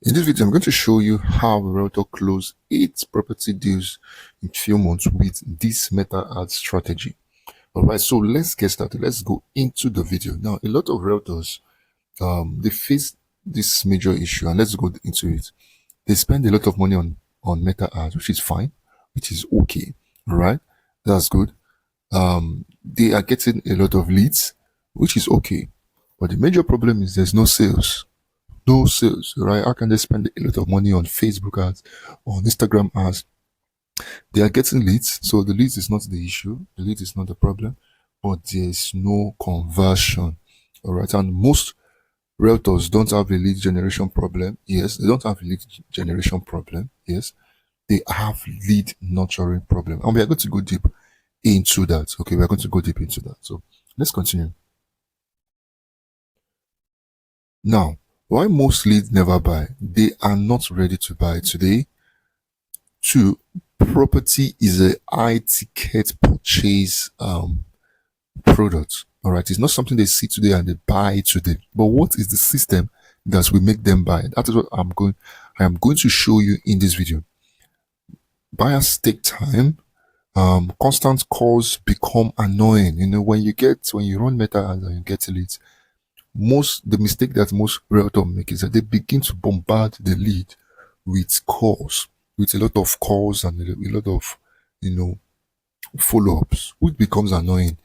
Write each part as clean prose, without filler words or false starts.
In this video, I'm going to show you how a Realtor close 8 property deals in few months with this meta ad strategy. All right, so let's get started. Let's go into the video. Now, a lot of Realtors, they face this major issue, and let's go into it. They spend a lot of money on meta ads, which is fine, which is okay. All right, that's good. They are getting a lot of leads, which is okay. But the major problem is there's no sales. No sales, right? How can they spend a lot of money on Facebook ads, on Instagram ads? They are getting leads, so the leads is not the issue. The lead is not the problem, but there's no conversion. All right, and most realtors don't have a lead generation problem. Yes, they don't have a lead generation problem. Yes, they have lead nurturing problem, and we are going to go deep into that. Okay, we are going to go deep into that. So let's continue. Now, why most leads never buy? They are not ready to buy today. Two, property is a high ticket purchase product. All right, it's not something they see today and they buy today. But what is the system that will make them buy? That is what I am going to show you in this video. Buyers take time. Constant calls become annoying. You know, when you run meta ads and you get leads, the mistake that most realtors make is that they begin to bombard the lead with calls, with a lot of calls and a lot of, follow-ups, which becomes annoying.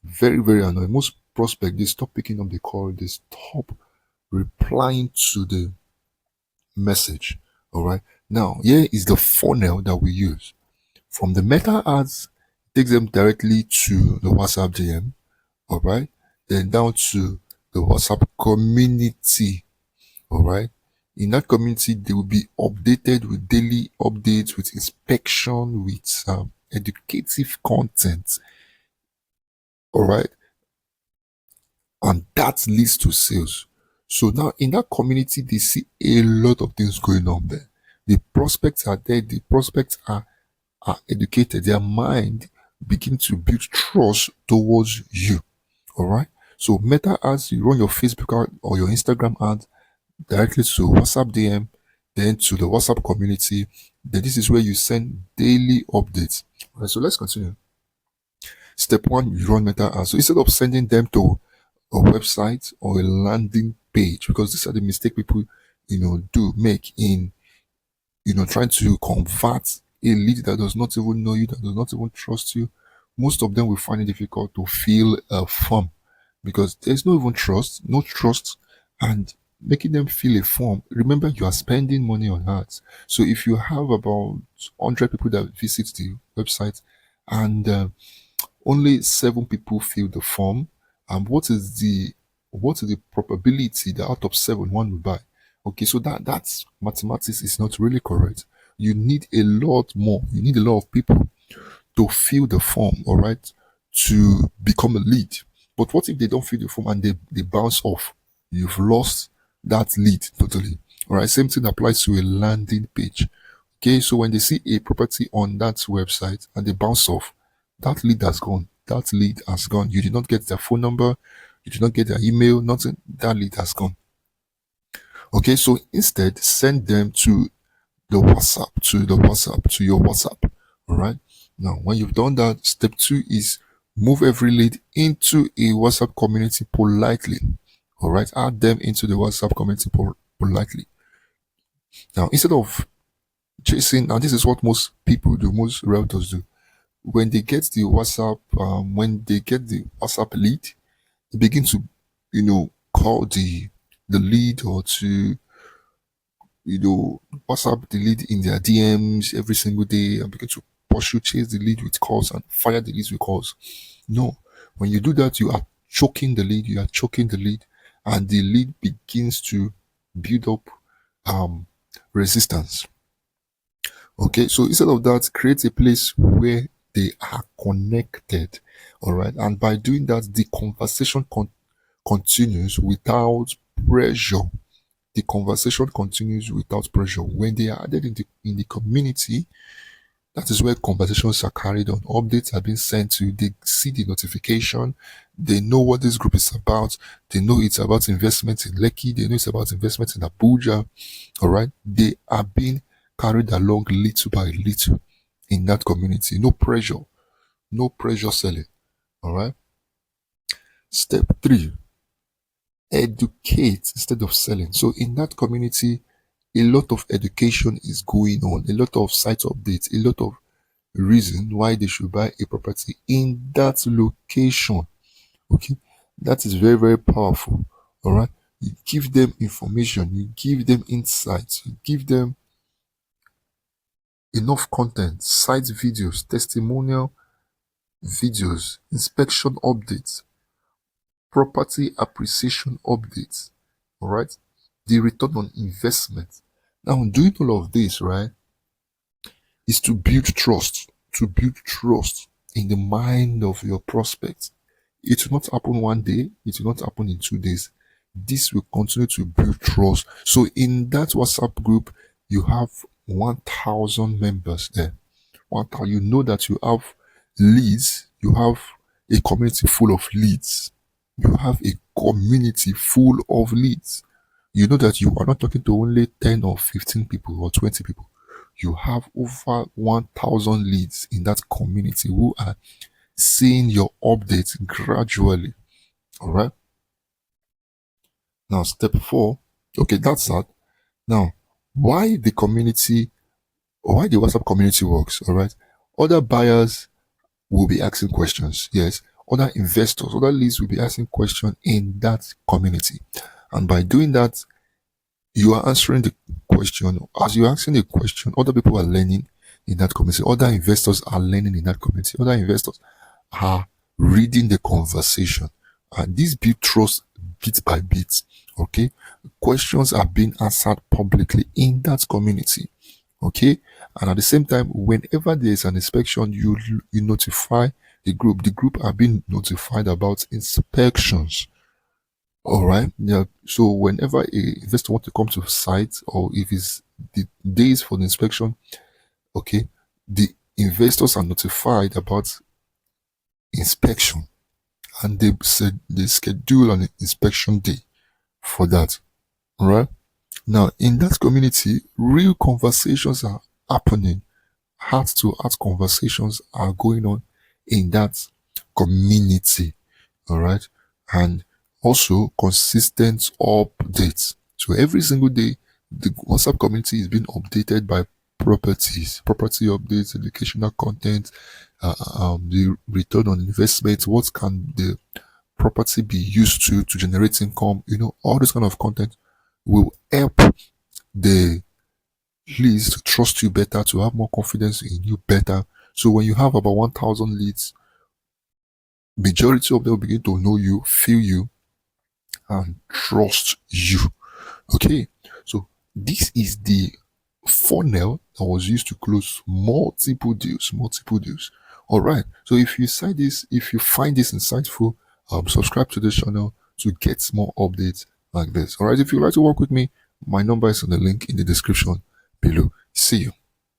Very, very annoying. Most prospects, they stop picking up the call, they stop replying to the message. All right. Now, here is the funnel that we use. From the meta ads, takes them directly to the WhatsApp DM. All right. Then down to the WhatsApp community. All right. In that community, they will be updated with daily updates, with inspection, with educative content. All right. And that leads to sales. So now in that community, they see a lot of things going on there. The prospects are there, the prospects are educated, their mind begin to build trust towards you. All right. So meta ads, you run your Facebook ad or your Instagram ad directly to WhatsApp DM, then to the WhatsApp community. Then this is where you send daily updates. All right, so let's continue. Step one, you run meta ads. So instead of sending them to a website or a landing page, because these are the mistake people, do make in, trying to convert a lead that does not even know you, that does not even trust you. Most of them will find it difficult to fill a form because there's no even trust, no trust, and making them fill a form. Remember, you are spending money on ads. So if you have about 100 people that visit the website and only 7 people fill the form, what is the probability that out of 7 one will buy? Okay, so that's mathematics is not really correct. You need a lot more. You need a lot of people to fill the form, all right, to become a lead. But what if they don't fill the form and they bounce off? You've lost that lead totally. All right, same thing applies to a landing page. Okay, so when they see a property on that website and they bounce off, that lead has gone. That lead has gone. You did not get their phone number, you did not get their email, nothing. That lead has gone. Okay, so instead, send them to your WhatsApp. All right. Now, when you've done that, step 2 is move every lead into a WhatsApp community politely. All right. Add them into the WhatsApp community politely. Now, instead of chasing, now this is what most people do, most realtors do. When they get the WhatsApp lead, they begin to, call the lead or to WhatsApp the lead in their DMs every single day and begin to chase the lead with calls and fire the leads with calls. No, when you do that, you are choking the lead, and the lead begins to build up resistance. Okay, so instead of that, create a place where they are connected. All right, and by doing that, the conversation continues without pressure. The conversation continues without pressure. When they are added in the community, That is where conversations are carried on. Updates are being sent to you. They see the notification. They know what this group is about. They know it's about investment in Lekki. They know it's about investment in Abuja. All right. They are being carried along little by little in that community. No pressure. No pressure selling. All right. Step three, educate instead of selling. So in that community, a lot of education is going on, a lot of site updates, a lot of reason why they should buy a property in that location. Okay, that is very, very powerful. All right, you give them information, you give them insights, you give them enough content, site videos, testimonial videos, inspection updates, property appreciation updates. All right, the return on investment. Now, doing all of this, right, is to build trust, in the mind of your prospects. It will not happen one day, it will not happen in 2 days. This will continue to build trust. So, in that WhatsApp group, you have 1,000 members there. 1,000, you know that you have leads, you have a community full of leads. You have a community full of leads. You know that you are not talking to only 10 or 15 people or 20 people. You have over 1,000 leads in that community who are seeing your updates gradually. All right. Now, step four. Okay, that's that. Now, why the community or why the WhatsApp community works. All right. Other buyers will be asking questions. Yes. Other investors, other leads will be asking questions in that community. And by doing that, you are answering the question. As you're asking the question, other people are learning in that community. Other investors are learning in that community. Other investors are reading the conversation. And this build trust bit by bit. Okay. Questions are being answered publicly in that community. Okay. And at the same time, whenever there is an inspection, you notify the group. The group are being notified about inspections. All right. Yeah. So whenever a investor want to come to site, or if it's the days for the inspection, okay, the investors are notified about inspection, and they said they schedule an inspection day for that. All right. Now in that community, real conversations are happening. Heart to heart conversations are going on in that community. All right. And also consistent updates. So every single day, the WhatsApp community is being updated by property updates, educational content, the return on investment, what can the property be used to generate income, all this kind of content will help the leads to trust you better, to have more confidence in you better. So when you have about 1,000 leads, majority of them will begin to know you, feel you, and trust you. Okay, so this is the funnel that was used to close multiple deals, All right, so if you find this insightful, subscribe to the channel to get more updates like this. All right, if you'd like to work with me, my number is on the link in the description below. See you.